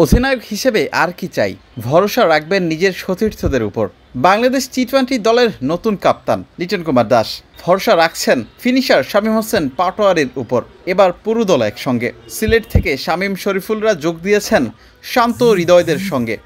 অধিনায়ক হিসেবে আর কি চাই? ভরসা রাখবেন নিজের সতীর্থদের উপর। বাংলাদেশ টি-20 দলের নতুন কাপ্তান লিটন কুমার দাস ভরসা রাখছেন ফিনিশার শামীম হোসেন পাটোয়ারির উপর। এবার পুরো দল একসঙ্গে। সিলেট থেকে শামীম শরীফুলরা যোগ দিয়েছেন শান্ত হৃদয়দের সঙ্গে।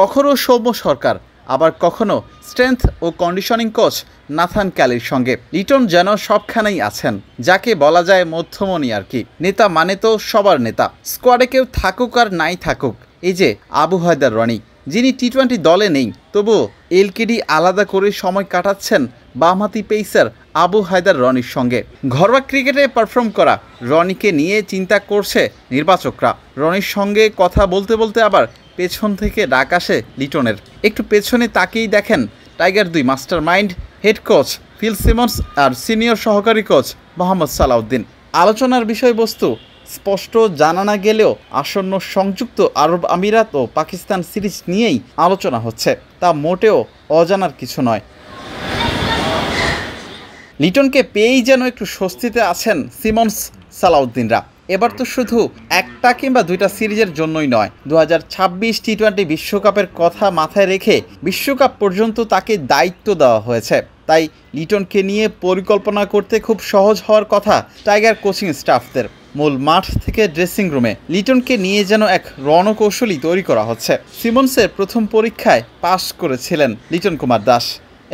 কখনো সৌম্য সরকার, আবার কখনো স্ট্রেংথ ও কন্ডিশনিং কোচ নাথান ক্যালির সঙ্গে লিটন যেন সবখানেই আছেন। যাকে বলা যায় মধ্যমণি আর কি। নেতা মানে তো সবার নেতা। স্কোয়াডে কেউ থাকুক আর নাই থাকুক, এই যে আবু হায়দার রনি, যিনি টি-20 দলে নেই তবুও এলকেডি আলাদা করে সময় কাটাচ্ছেন বামহাতি পেসার আবু হায়দার রনির সঙ্গে। ঘরোয়া ক্রিকেটে পারফর্ম করা রনিকে নিয়ে চিন্তা করছে নির্বাচকরা। রনির সঙ্গে কথা বলতে বলতে আবার পেছন থেকে ডাক আসে লিটনের। একটু পেছনে তাকিয়েই দেখেন tiger 2 master mind head coach Phil Simmons আর সিনিয়র সহকারী কোচ মোহাম্মদ সালাউদ্দিন। আলোচনার বিষয়বস্তু স্পষ্ট জানা না গেলেও আসন্ন সংযুক্ত আরব আমিরাত ও পাকিস্তান সিরিজ নিয়েই আলোচনা হচ্ছে, তা মোটেও অজানার কিছু নয়। লিটনকে পেয়েই যেন একটু স্বস্তিতে আছেন সিমন্স সালাউদ্দিনরা। এবার তো শুধু একটা কিংবা দুইটা সিরিজের জন্যই নয়, 2026 টি-20 বিশ্বকাপের কথা মাথায় রেখে বিশ্বকাপ পর্যন্ত তাকে দায়িত্ব দেওয়া হয়েছে। তাই লিটনকে নিয়ে পরিকল্পনা করতে খুব সহজ হওয়ার কথা টাইগার কোচিং স্টাফদের। মূল মাঠ থেকে ড্রেসিং রুমে লিটনকে নিয়ে যেন এক রণকৌশলী তৈরি করা হচ্ছে। সিমন্সের প্রথম পরীক্ষায় পাশ করেছিলেন লিটন কুমার দাস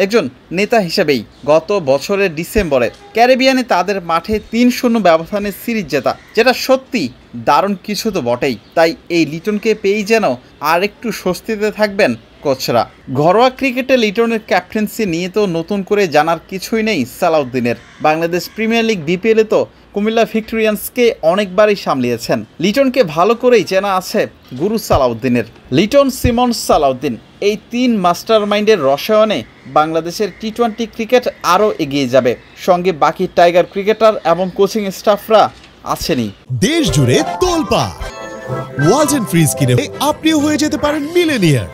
একজন নেতা হিসেবেই। গত বছরের ডিসেম্বরে ক্যারিবিয়ানে তাদের মাঠে 3-0 ব্যবধানে সিরিজ জেতা, যেটা সত্যি দারুণ কিছু তো বটেই। তাই এই লিটনকে পেয়েই যেন আর একটু স্বস্তিতে থাকবেন কোচরা। ঘরোয়া ক্রিকেটে লিটনের ক্যাপ্টেন্সি নিয়ে তো নতুন করে জানার কিছুই নেই সালাউদ্দিনের। বাংলাদেশ প্রিমিয়ার লিগ বিপিএলে তো কুমিল্লা ভিক্টোরিয়ান্সকে অনেকবারই সামলিয়েছেন। লিটনকে ভালো করেই চেনা আছে গুরু সালাউদ্দিনের। লিটন, সিমন্স, সালাউদ্দিন এই 3 মাস্টার মাইন্ডের রসায়নে বাংলাদেশের টি-20 ক্রিকেট আরও এগিয়ে যাবে। সঙ্গে বাকি টাইগার ক্রিকেটার এবং কোচিং স্টাফরা আছেনই। দেশ জুড়ে তোলপাড় ওয়ালটন ফ্রিজ কিনে আপনিও হয়ে যেতে পারেন মিলেনিয়ার।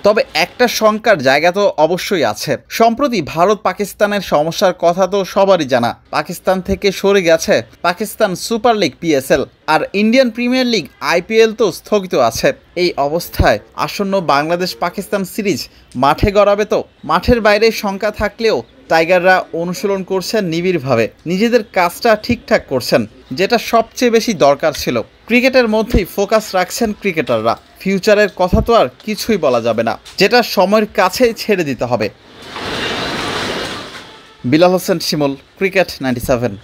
তবে একটা শঙ্কার জায়গা তো অবশ্যই আছে। সম্প্রতি ভারত পাকিস্তানের সমস্যার কথা তো সবারই জানা। পাকিস্তান থেকে সরে গেছে পাকিস্তান সুপার লিগ পিএসএল, আর ইন্ডিয়ান প্রিমিয়ার লিগ আইপিএল তো স্থগিত আছে। এই অবস্থায় আসন্ন বাংলাদেশ পাকিস্তান সিরিজ মাঠে গড়াবে তো। মাঠের বাইরে শঙ্কা থাকলেও টাইগাররা অনুশীলন করছেন নিবিড়ভাবে, নিজেদের কাজটা ঠিকঠাক করছেন, যেটা সবচেয়ে বেশি দরকার ছিল। ক্রিকেটের মধ্যেই ফোকাস রাখছেন ক্রিকেটাররা। ফিউচারের কথা তো আর কিছুই বলা যাবে না, যেটা সময়ের কাছেই ছেড়ে দিতে হবে। বিলাল হোসেন শিমুল, ক্রিকেট 97।